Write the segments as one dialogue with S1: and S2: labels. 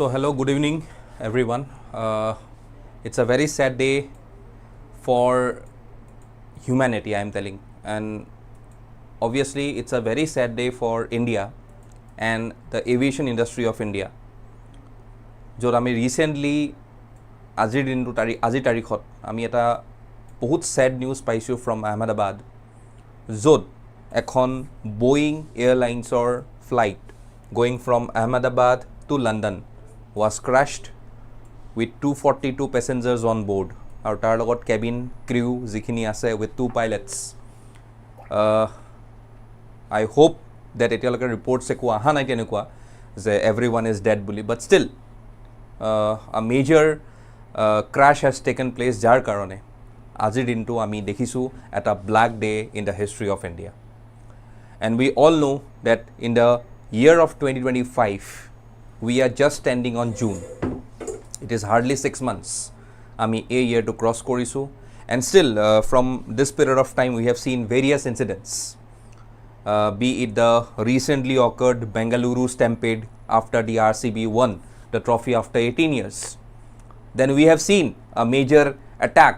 S1: So hello, good evening everyone. It's a very sad day for humanity, I am telling, and obviously it's a very sad day for India and the aviation industry of India. য'ত আমি recently আজিৰ তাৰিখত আমি এটা বহুত sad news পাইছোঁ from Ahmedabad, য'ত এখন Boeing Airlinesৰ flight going from Ahmedabad to London was crashed with 242 passengers on board আৰু তাৰ লগত cabin crew যিখিনি আছে with 2 pilots. I hope that এতিয়ালৈকে reports একো অহা নাই তেনেকুৱা যে everyone is dead বুলি, but still a major crash has taken place যাৰ কাৰণে আজিৰ দিনটো আমি দেখিছোঁ এটা black day in the history of India. And we all know that in the year of 2025 we are just standing on June. It is hardly 6 months ami a year to cross korisu, and still from this period of time we have seen various incidents, be it the recently occurred Bengaluru stampede after the RCB won the trophy after 18 years. Then we have seen a major attack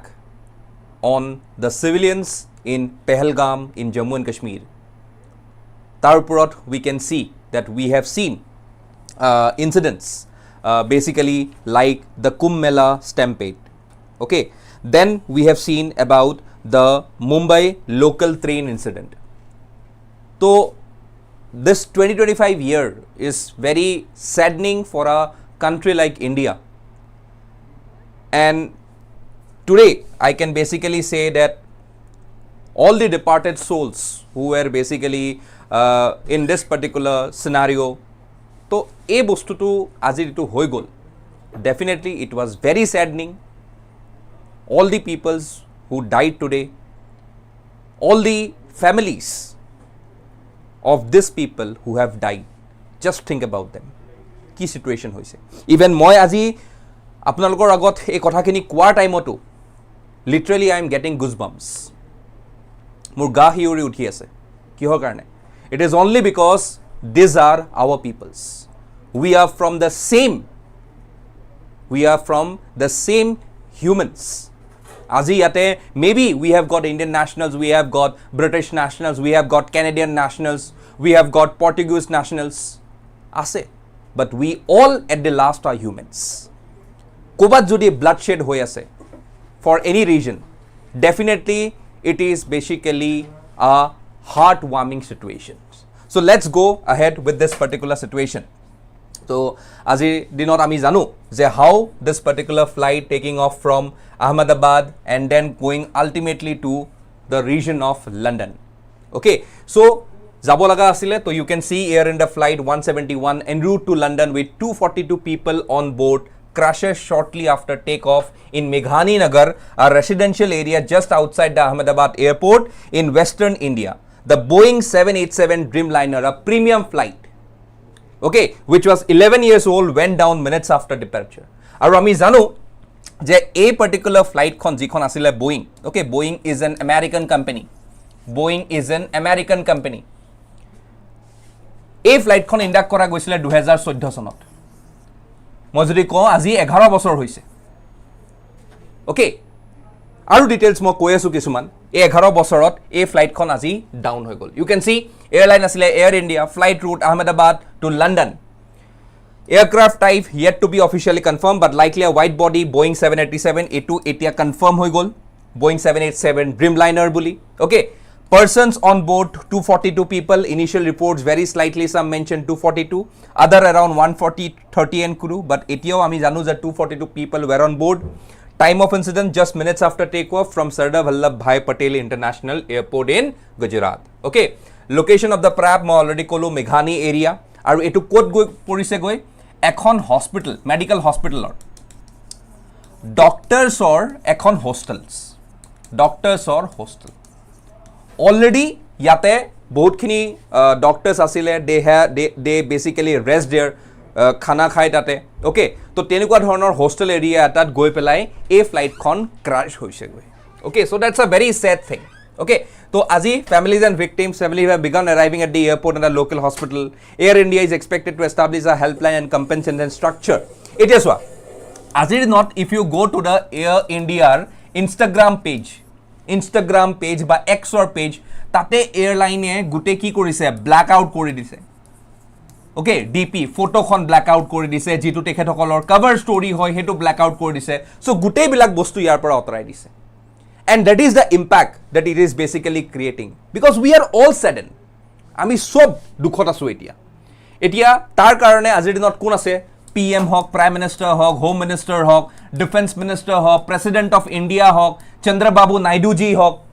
S1: on the civilians in Pahalgam in Jammu and Kashmir. Tarupurot we can see that we have seen incidents basically like the Kumbh Mela stampede. Okay, then we have seen about the Mumbai local train incident. So this 2025 year is very saddening for a country like India, and today I can basically say that all the departed souls who were basically in this particular scenario, তো এই বস্তুটো আজি যেটো হৈ গ'ল, definitely it was very saddening. All the peoples who died today, all the families of these people who have died, just think about them. কি situation হৈছে, even মই আজি আপোনালোকৰ আগত এই কথাখিনি কোৱাৰ টাইমতো literally I am getting goosebumps. মোৰ গা হিউৰি উঠি আছে কিহৰ কাৰণে? It is only because these are our peoples. We are from the same humans. Aji yate maybe we have got Indian nationals, we have got British nationals, we have got Canadian nationals, we have got Portuguese nationals. Ase, but we all at the last are humans. Kobat jodi bloodshed hoy ase for any region, definitely it is basically a heartwarming situation. So let's go ahead with this particular situation. So আজি দিনত আমি জানো যে how this particular flight taking off from Ahmedabad and then going ultimately to the region of London. Okay, so যাব লাগা আছিলে, তো you can see Air India flight 171 en route to London with 242 people on board crashes shortly after takeoff in Meghani Nagar, a residential area just outside the Ahmedabad airport in western India. The Boeing 787 Dreamliner, a premium flight, okay, which was 11 years old, went down minutes after departure. Aru ami jano je a particular flight khon jikhon asile Boeing. Okay, Boeing is an American company. Boeing is an American company. A flight khon induct kora goisile 2014 sonot. Moi jodi ko aji 11 বছৰ হৈছে. Okay, আৰু details মই কৈ আছো কিছুমান। এই 11 বছৰত এই ফ্লাইটখন আজি ডাউন হৈ গ'ল। ইউ কেন সি এয়াৰলাইন আছিলে Air India, flight route Ahmedabad to London. Aircraft type yet to be officially confirmed, but likely a wide body Boeing 787, এইটো এতিয়া কনফাৰ্ম হৈ গ'ল, Boeing 787 Dreamliner বুলি। Okay, persons on board 242 people, initial reports very slightly some mentioned 242, other around 140-30 and crew, but এতিয়াও আমি জানো যে 242 people were on board. Time of incident just minutes after takeoff from Sardar Vallabhbhai Patel International Airport in Gujarat. Okay, location of the prab মই already কলো Meghani area, আৰু এটো কোত গৈ পৰিছে গৈ এখন হস্পিটেল, মেডিকেল হস্পিটেলৰ ডক্টৰছৰ এখন ডক্টৰছৰ হোষ্টেল অলৰেডি ইয়াতে বহুতখিনি ডক্টৰছ আছিলে, they basically rest there, খানা খাই তাতে। ওকে, তো তেনেকুৱা ধৰণৰ হোষ্টেল এৰিয়া এটাত গৈ পেলাই এই ফ্লাইটখন ক্ৰাছ হৈছে গৈ। ওকে, চ' দ্যাটছ আ very said thing. Okay, so আজি families and victims have begun arriving at the airport and the local hospital. Air India is expected to establish a helpline and compensation structure. It is what? As it not, if you go to the Air India Instagram page by X or page, tate airline e gute ki korise blackout kori dise. Okay, DP photo khon blackout kori dise, jitu tekhethokolor cover story hoy hetu blackout kori dise. So gute bilak bostu yar pora otorai dise. And that is the impact that it is basically creating, because we are all saddened. Ami sob dukhot asu etia tar karone azir dinot kun ase, PM hok, Prime Minister hok, Home Minister hok, Defense Minister hok, President of India hok, Chandrababu Naidu ji hok.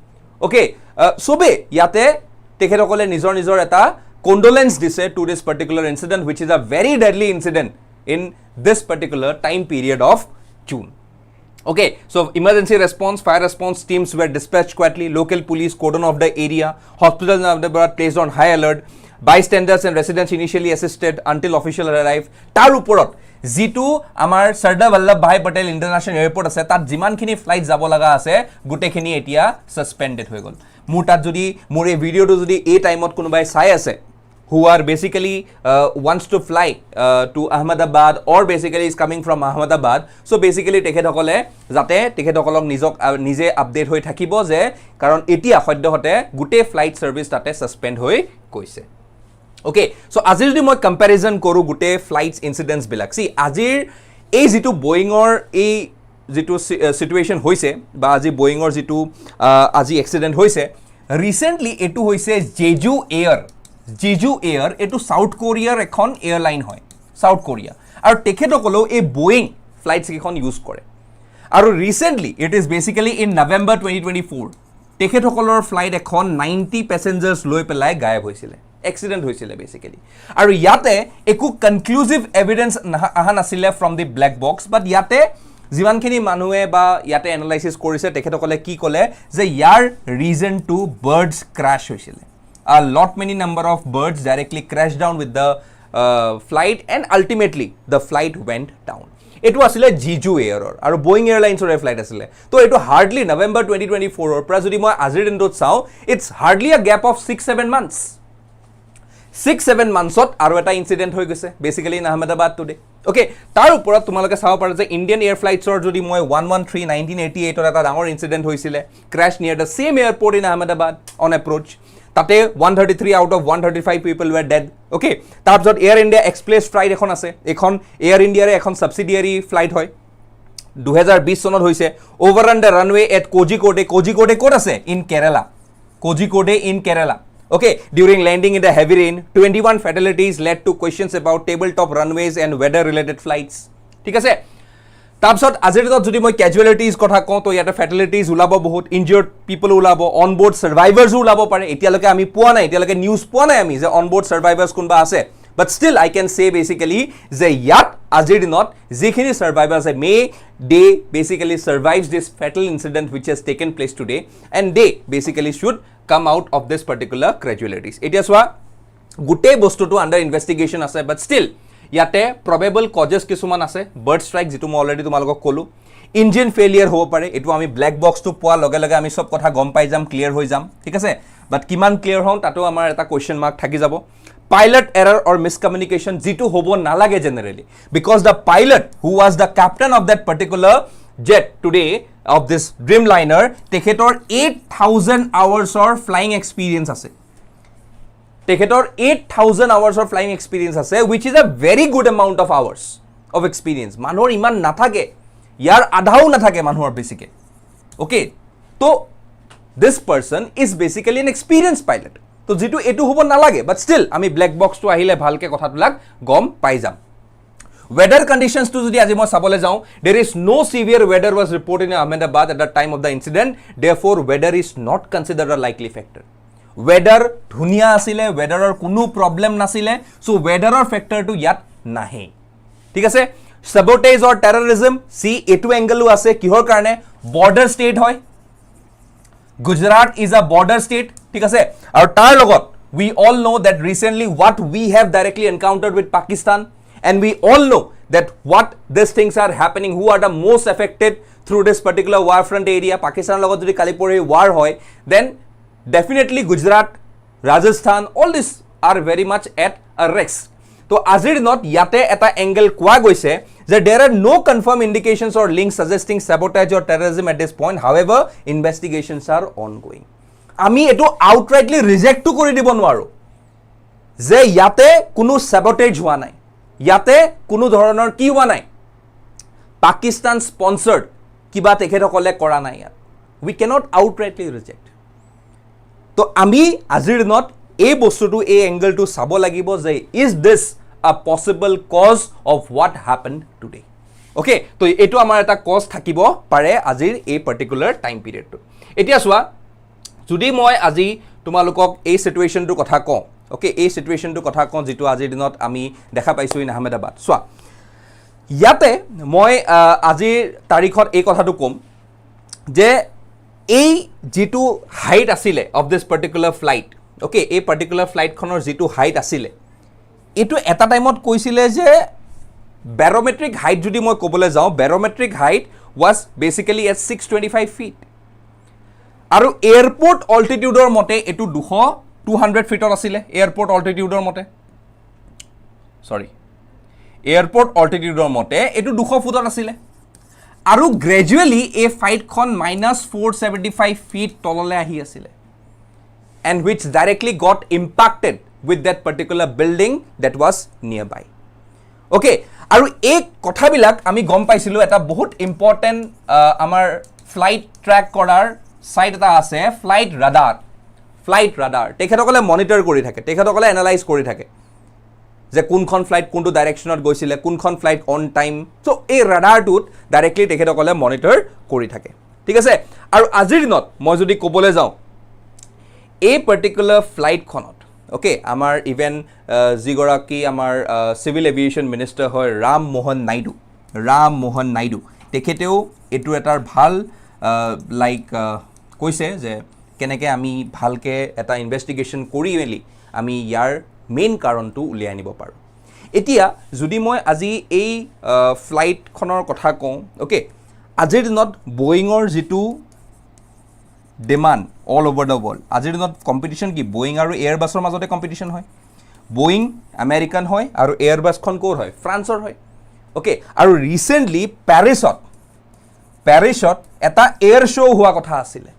S1: Okay, sobe yate tekhetokole nijor eta condolence dise to this particular incident, which is a very deadly incident in this particular time period of June. Okay, so emergency response, fire response teams were dispatched quickly, local police cordon off the area, hospitals in Ahmedabad placed on high alert, bystanders and residents initially assisted until officials arrived. Tar uporot jitu amar Sardar Vallabhbhai Patel International Airport ase, tat jiman khini flight jabo laga ase gute khini etia suspended hoy gol. Mur tat jodi mur ei video to jodi ei time ot kunubai sai ase who are basically wants to fly to Ahmedabad or basically is coming from Ahmedabad. So basically tekhetokole jate tekhetokolock nijok nije update hoi thakibo je karon etia hoddohote gute flight service tate suspend hoi koise. Okay, so azir jodi moi comparison koru gute flights incidents bilak, see azir ei jitu Boeing or ei jitu situation hoise ba aji Boeing or jitu aji accident hoise, recently etu hoise Jeju Air etu South Korea ekhon airline hoy, South Korea aru tekhetokolo ei Boeing flights ekhon use kore. Aru recently it is basically in November 2024 tekhethokolor flight ekhon 90 passengers loi pelai gayab hoisile, accident hoisile basically. Aru yate eku conclusive evidence aha nasile from the black box, but yate jiman khini manue ba yate analysis korise tekhetokole ki kole je yar reason to birds crash hoisile. A lot many number of birds directly crashed down with the flight and ultimately the flight went down. It was a Jeju Air or Boeing Airlines or a flight asile. So it was hardly November 2024 or presently moi azir din dot sao, it's hardly a gap of 6-7 months. 6-7 months ot aru eta incident hoi gese basically in Ahmedabad today. Okay, tar uporot tumaloke sabo pare je Indian Air Flights or jodi moi 113 1988 or eta dangor incident hoisile, crash near the same airport in Ahmedabad on approach. Tate 133 out of 135 people were dead. Okay, tarpsot Air India Express flight ekhon ase, ekhon Air India re ekhon subsidiary flight hoy 2020 sonot hoise, overrun the runway at Kozhikode kot ase in Kerala, Kozhikode in Kerala. Okay, during landing in the heavy rain, 21 fatalities led to questions about tabletop runways and weather related flights. Thik ase, তাৰপিছত আজিৰ দিনত যদি মই ক্যাজুয়ালিটিজ কথা কওঁ তো ইয়াতে ফ্যাটালিটিজ ওলাব, বহুত ইনজিয়ৰ্ড পিপল ওলাব, অন বোৰ্ড সাৰ্ভাইভাৰ্ছ ওলাব পাৰে। এতিয়ালৈকে আমি পোৱা নাই, এতিয়ালৈকে নিউজ পোৱা নাই আমি যে অন বোৰ্ড সাৰ্ভাইভাৰ্ছ কোনবা আছে, বাট ষ্টিল আই কেন সে বেসিক্যালি যে ইয়াত আজিৰ দিনত যিখিনি সাৰ্ভাইভাৰ আছে may they basically survives this fatal incident which has taken place today and they basically should come out of this particular casualties. এতিয়া চোৱা গোটেই বস্তুটো আন্ডাৰ ইনভেষ্টিগেশ্যন আছে, বাট ষ্টিল ইয়াতে প্ৰবেবল কজেছ কিছুমান আছে, বাৰ্ড ষ্ট্ৰাইক যিটো মই অলৰেডি তোমালোকক ক'লো, ইঞ্জিন ফেইলিয়াৰ হ'ব পাৰে, এইটো আমি ব্লেক বক্সটো পোৱাৰ লগে লগে আমি সব কথা গম পাই যাম, ক্লিয়াৰ হৈ যাম, ঠিক আছে। বাট কিমান ক্লিয়াৰ হওঁ তাতো আমাৰ এটা কুৱেশ্যন মাৰ্ক থাকি যাব। পাইলট এৰাৰ অৰ মিছকমিউনিকেশ্যন যিটো হ'ব নালাগে generally, because the pilot who was the captain of that particular jet today of this dream liner, তেখেতৰ 8000 আৱাৰ্ছৰ ফ্লাইং এক্সপিৰিয়েঞ্চ আছে, তেখেতৰ 8000 hours of flying experience আছে, which is a very good amount of hours of experience. মানুহৰ ইমান নাথাকে, ইয়াৰ আধাও নাথাকে মানুহৰ বেছিকে। okay, তো this person is basically an experienced pilot, তো যেটো এটো হ'ব নালাগে, but still আমি ব্ল্যাক বক্সটো আহিলে ভালকে কথাবিলাক গম পাই যাম। weather conditions to যদি আজি মই চাবলৈ যাওঁ, there is no severe weather was reported in Ahmedabad at the time of the incident, therefore weather is not considered a likely factor. weather ধুনিয়া আছিলে, weatherৰ কোনো প্ৰবলেম নাছিলে, সো weatherৰ ফেক্টৰটো ইয়াত নাহে, ঠিক আছে। sabotage or terrorism, সি এটো এংগেলও আছে, কিহৰ কাৰণে বৰ্ডাৰ ষ্টেট হয়, Gujarat is a border state, ঠিক আছে। আৰু তাৰ লগত we all know that recently what we have directly encountered with Pakistan, and we all know that what these things are happening, who are the most affected through this particular war front area. Pakistan লগত যদি কালি পৰহি war হয়, then definitely Gujarat, Rajasthan, all these are very much at a risk. So আজিৰ দিনত ইয়াতে এটা angle কোৱা গৈছে যে there are no confirmed indications or links suggesting sabotage or terrorism at this point. However, investigations are ongoing. আমি এটো outrightly reject to কৰি দিব নোৱাৰো যে ইয়াতে কোনো sabotage হোৱা নাই, ইয়াতে কোনো ধৰণৰ কি হোৱা নাই, পাকিস্তান sponsored কিবা তেখেতসকলে কৰা নাই ইয়াত. We cannot outrightly reject. তো আমি আজিৰ দিনত এই বস্তুটো এই এংগেলটো চাব লাগিব যে is this a possible cause of what happened today. Okay, তো এটো আমাৰ এটা কজ থাকিব পাৰে আজিৰ এই পাৰ্টিকুলাৰ টাইম পিৰিয়ডটো. এতিয়া চোৱা, যদি মই আজি তোমালোকক এই সিচুৱেশনটো কথা কওঁ, ওকে, এই সিচুৱেশনটো কথা কওঁ যেটো আজিৰ দিনত আমি দেখা পাইছো ইন আহমেদাবাদ. চোৱা, ইয়াতে মই আজিৰ তাৰিখত এই কথাটো কম যে এই যেটো হাইট আছিলে of this particular flight, okay, এই পাৰ্টিকুলাৰ ফ্লাইটখনৰ যেটো হাইট আছিলে এটো এটা টাইমত কৈছিলে যে barometric height যদি মই ক'বলৈ যাওঁ, barometric height was basically at 625 feet. আৰু এয়াৰপোৰ্ট অল্টিটিউডৰ মতে এটো 200 ফিটত আছিলে, এয়াৰপোৰ্ট অল্টিটিউডৰ মতে, সৰি, এয়াৰপোৰ্ট অল্টিটিউডৰ মতে এটো 200 ফুটত আছিলে। আৰু গ্ৰেজুৱেলি এই ফ্লাইটখন -475 ফিট তললৈ আহি আছিলে, and which directly got impacted with that particular building that was nearby. Okay, আৰু এই কথাবিলাক আমি গম পাইছিলো এটা বহুত ইম্পৰ্টেন্ট আমাৰ ফ্লাইট ট্ৰেক কৰাৰ সাইট এটা আছে, ফ্লাইট ৰাডাৰ তেখেতসকলে মনিটৰ কৰি থাকে, তেখেতসকলে এনালাইজ কৰি থাকে যে কোনখন ফ্লাইট কোনটো ডাইৰেকশ্যনত গৈছিলে, কোনখন ফ্লাইট অন টাইম। সো এই ৰাডাৰটোত ডাইৰেক্টলি তেখেতসকলে মনিটৰ কৰি থাকে, ঠিক আছে। আৰু আজিৰ দিনত মই যদি ক'বলৈ যাওঁ এই পাৰ্টিকুলাৰ ফ্লাইটখনত, ওকে, আমাৰ ইভেন যিগৰাকী আমাৰ চিভিল এভিয়েশ্যন মিনিষ্টাৰ হয় ৰাম মোহন নাইডু, তেখেতেও এইটো এটাৰ ভাল লাইক কৈছে যে কেনেকৈ আমি ভালকৈ এটা ইনভেষ্টিগেশ্যন কৰি মেলি আমি ইয়াৰ মেইন কাৰণটো উলিয়াই আনিব পাৰোঁ। এতিয়া যদি মই আজি এই ফ্লাইটখনৰ কথা কওঁ, ওকে, আজিৰ দিনত বয়িঙৰ যিটো demand all over the world, আজিৰ দিনত কম্পিটিশ্যন কি, বয়িং আৰু এয়াৰবাছৰ মাজতে কম্পিটিশ্যন হয়। বয়িং আমেৰিকান হয় আৰু এয়াৰবাছখন ক'ৰ হয়, ফ্ৰান্সৰ হয়, ওকে। আৰু ৰিচেণ্টলি পেৰিছত এটা এয়াৰ শ্ব' হোৱা কথা আছিলে,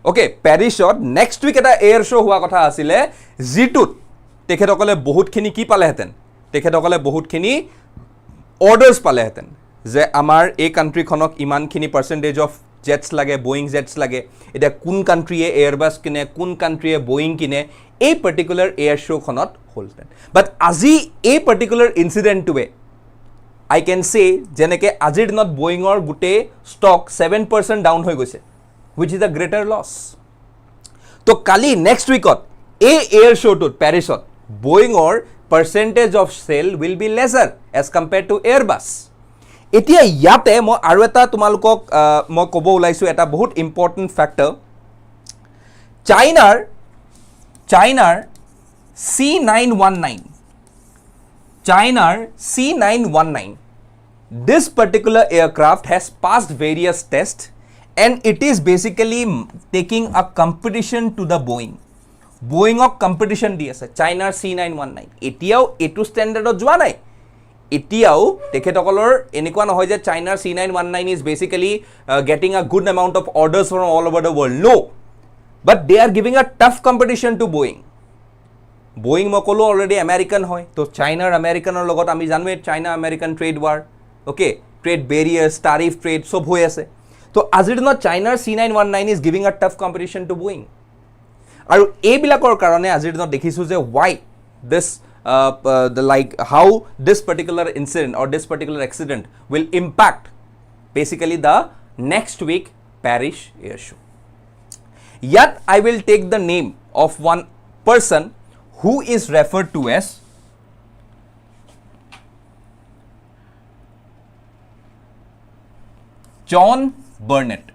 S1: ওকে, পেৰিছত নেক্সট উইক এটা এয়াৰ শ্ব' হোৱা কথা আছিলে, যিটোত তেখেতসকলে বহুতখিনি কি পালেহেঁতেন, তেখেতসকলে বহুতখিনি অৰ্ডাৰ্ছ পালেহেঁতেন যে আমাৰ এই কাণ্ট্ৰিখনক ইমানখিনি পাৰ্চেণ্টেজ অফ জেটছ লাগে, বয়িং জেটছ লাগে। এতিয়া কোন কাণ্ট্ৰিয়ে এয়াৰবাছ কিনে, কোন কাণ্ট্ৰিয়ে বয়িং কিনে, এই পাৰ্টিকুলাৰ এয়াৰ শ্ব'খনত হ'লহেঁতেন। বাট আজি এই পাৰ্টিকুলাৰ ইনচিডেণ্টটোৱে আই কেন চে যেনেকৈ আজিৰ দিনত বয়িঙৰ গোটেই ষ্টক 7% ডাউন হৈ গৈছে, which is a greater loss. তো কালি নেক্সট উইকত এই এয়াৰ শ্ব'টোত পেৰিছত বয়িঙৰ percentage of sale will be lesser as compared to Airbus. এতিয়া ইয়াতে মই আৰু এটা তোমালোকক মই ক'ব ওলাইছোঁ এটা বহুত ইম্পৰ্টেণ্ট ফেক্টৰ, চাইনাৰ C919, this particular aircraft has passed various tests and it is basically taking a competition to the Boeingক competition দি আছে চাইনাৰ C919। এতিয়াও এইটো ষ্টেণ্ডাৰ্ডত যোৱা নাই, এতিয়াও তেখেতসকলৰ এনেকুৱা নহয় যে চাইনাৰ C919 is basically getting a good amount of orders from all over the world, no, but they are giving a tough competition to Boeing মই ক'লো অলৰেডি আমেৰিকান হয়, তো চাইনাৰ আমেৰিকানৰ লগত আমি জানোৱে China American trade war, okay, trade barriers, tariff trade চব হৈ আছে। তো আজিৰ দিনত চাইনাৰ C919 is giving a tough competition to Boeing। আৰু এইবিলাকৰ কাৰণে আজিৰ দিনত দেখিছোঁ যে why this like how this particular incident or this particular accident will impact basically the next week Paris air show. Yet I will take the name of one person who is referred to as John Burnett.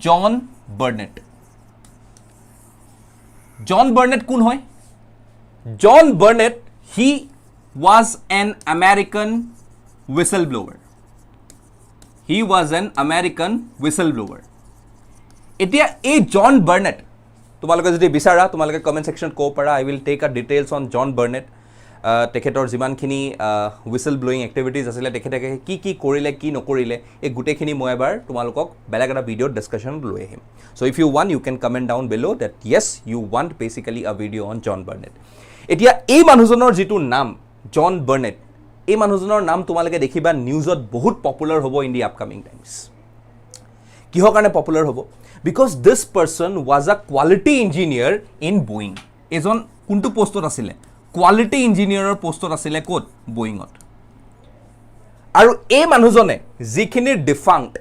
S1: John Burnett কোন হয়? John Burnett, he was an American whistleblower. এতিয়া এই জন Burnett তোমালোকে যদি বিচাৰা তোমালোকে comment ছেকশ্যনত ক'ব পাৰা I will take a details on John Barnett তেখেতৰ যিমানখিনি হুইচল ব্লোয়িং এক্টিভিটিজ আছিলে তেখেতে কি কৰিলে কি নকৰিলে এই গোটেইখিনি মই এবাৰ তোমালোকক বেলেগ এটা ভিডিঅ'ত ডিছকাশ্যনত লৈ আহিম so' if you want you can comment down below' that yes you want basically a video' on John Barnett এতিয়া এই মানুহজনৰ যিটো নাম জন বাৰ্নেট এই মানুহজনৰ নাম তোমালোকে দেখিবা নিউজত বহুত পপুলাৰ হ'ব ইন দি আপকামিং টাইমছ কিহৰ কাৰণে পপুলাৰ হ'ব বিকজ দিছ পাৰ্চন ৱাজ আ কোৱালিটি ইঞ্জিনিয়াৰ ইন বয়িং এজন কোনটো পষ্টত আছিলে কোৱালিটি ইঞ্জিনিয়াৰৰ পষ্টত আছিলে ক'ত বয়িঙত আৰু এই মানুহজনে যিখিনি ডিফাংক্ট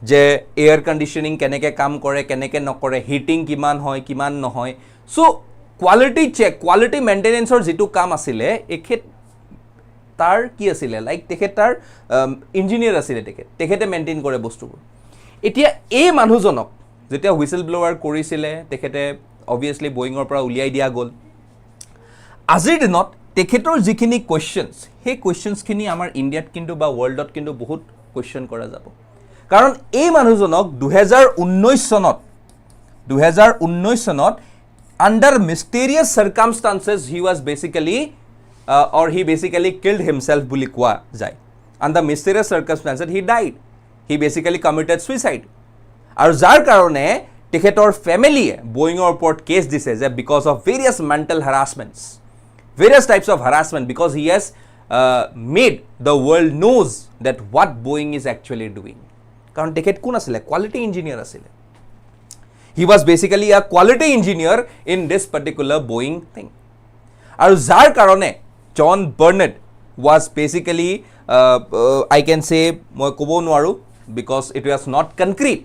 S1: যে এয়াৰ কণ্ডিশ্যনিং কেনেকৈ কাম কৰে কেনেকৈ নকৰে হিটিং কিমান হয় কিমান নহয় চ' কোৱালিটি চেক কোৱালিটি মেইনটেনেন্সৰ যিটো কাম আছিলে এখেত তাৰ কি আছিলে লাইক তেখেত তাৰ ইঞ্জিনিয়াৰ আছিলে তেখেতে মেইনটেইন কৰে বস্তুবোৰ এতিয়া এই মানুহজনক যেতিয়া হুইচল ব্লোৱাৰ কৰিছিলে তেখেতে অবভিয়াছলি বয়িঙৰ পৰা উলিয়াই দিয়া গ'ল আজিৰ দিনত তেখেতৰ যিখিনি কুৱেশ্যনছ সেই কুৱেশ্যনছখিনি আমাৰ ইণ্ডিয়াত কিন্তু বা ৱৰ্ল্ডত কিন্তু বহুত কুৱেশ্যন কৰা যাব কাৰণ এই মানুহজনক 2019 চনত under mysterious circumstances he was basically or he basically killed himself বুলি কোৱা যায় under mysterious circumstances he died he basically committed suicide আৰু যাৰ কাৰণে তেখেতৰ ফেমিলিয়ে বয়িঙৰ ওপৰত কেছ দিছে যে because of various mental harassments various types of harassment because he has made the world knows that what Boeing is actually doing কাৰণ তেখেত কোন আছিলে কোৱালিটি ইঞ্জিনিয়াৰ আছিলে he was basically a quality engineer in this particular Boeing thing আৰু যাৰ কাৰণে জন Burnett was basically I can say মই ক'ব নোৱাৰো because it was not concrete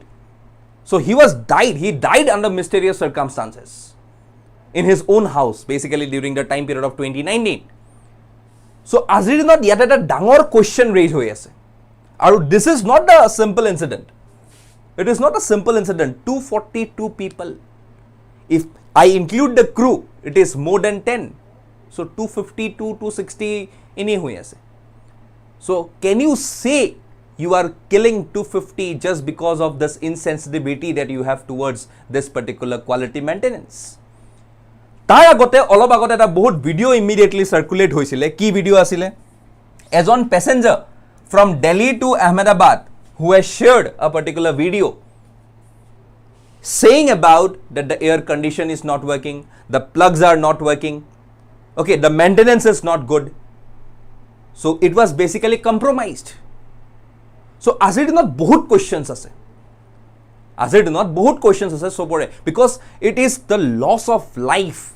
S1: so he died under mysterious circumstances in his own house basically during the time period of 2019 so আজিৰ দিনত ইয়াত এটা ডাঙৰ question raise হৈ আছে আৰু this is not a simple incident it is not a simple incident 242 people if I include the crew it is more than 10 so 252 260 any hui ase so can you say you are killing 250 just because of this insensitivity that you have towards this particular quality maintenance tar agote olob agote eta bahut video immediately circulate hoisile ki video asile ejon passenger from Delhi to Ahmedabad who has shared a particular video saying about that the air condition is not working, the plugs are not working, okay, the maintenance is not good. So it was basically compromised. So azir dinot bahut questions ase. Azir dinot bahut questions ase sobore because it is the loss of life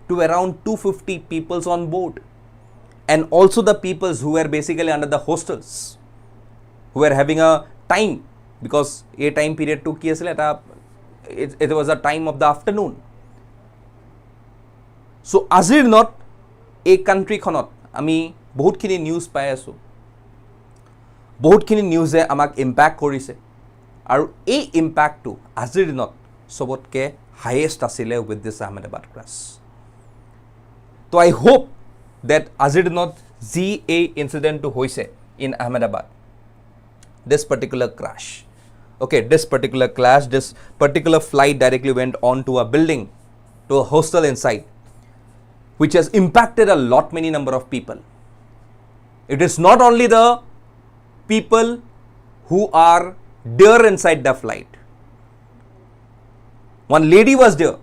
S1: to around 250 peoples on board and also the peoples who were basically under the hostels. Who were having a time because a time period to ki asile eta it was a time of the afternoon so azir not a country khonot ami bahut khini news pai asu bahut khini news e amak impact korise aru ei impact to azir not sobotke highest asile with this Ahmedabad crash so I hope that azir not a incident to hoise in Ahmedabad this particular crash okay this particular clash this particular flight directly went on to a building to a hostel inside which has impacted a lot many number of people it is not only the people who are there inside the flight one lady was there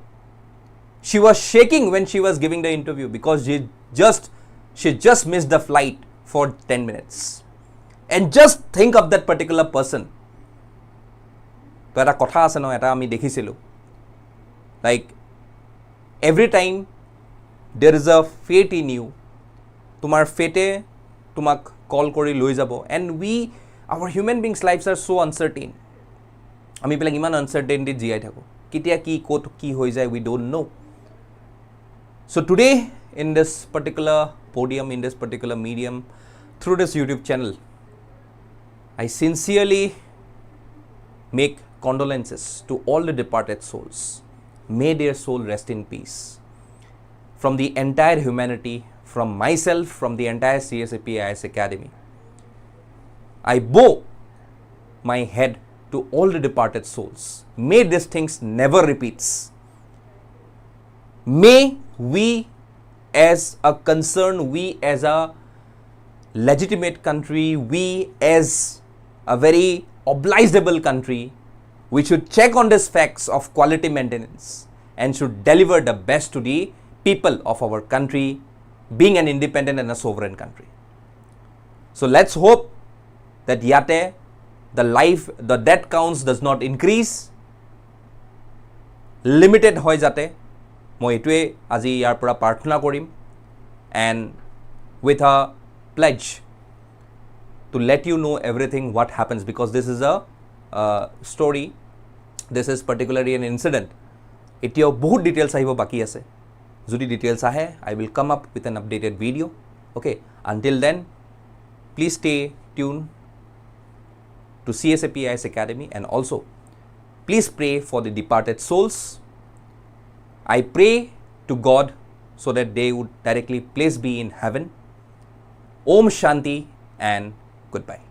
S1: she was shaking when she was giving the interview because she just missed the flight for 10 minutes and just think of that particular person to eta kotha ase no eta ami dekhisilu like every time there is a fate in you tumar fate tumak call kori loi jabo and our human beings lives are so uncertain ami belak iman uncertainty jiai thaku kitia ki kot ki hoi jay we don't know so today in this particular podium in this particular medium through this YouTube channel I sincerely make condolences to all the departed souls. May their soul rest in peace. From the entire humanity, from myself, from the entire CSAP IAS Academy, I bow my head to all the departed souls. May these things never repeats. May we as a concern, we as a legitimate country, we as a very obligable country, we should check on these facts of quality maintenance and should deliver the best to the people of our country, being an independent and a sovereign country. So let's hope that yate the death counts does not increase, limited hoy jate. মই এটোৱে আজি ইয়াৰ পৰা প্ৰাৰ্থনা কৰিম, and with a pledge to let you know everything what happens, because this is a story, this is particularly an incident. এতিয়াও বহুত details আহিব বাকি আছে. যদি details আহে, I will come up with an updated video. Okay, until then, please stay tuned to CSAP IAS Academy, and also please pray for the departed souls. I pray to God so that they would directly place be in heaven. Om Shanti and goodbye.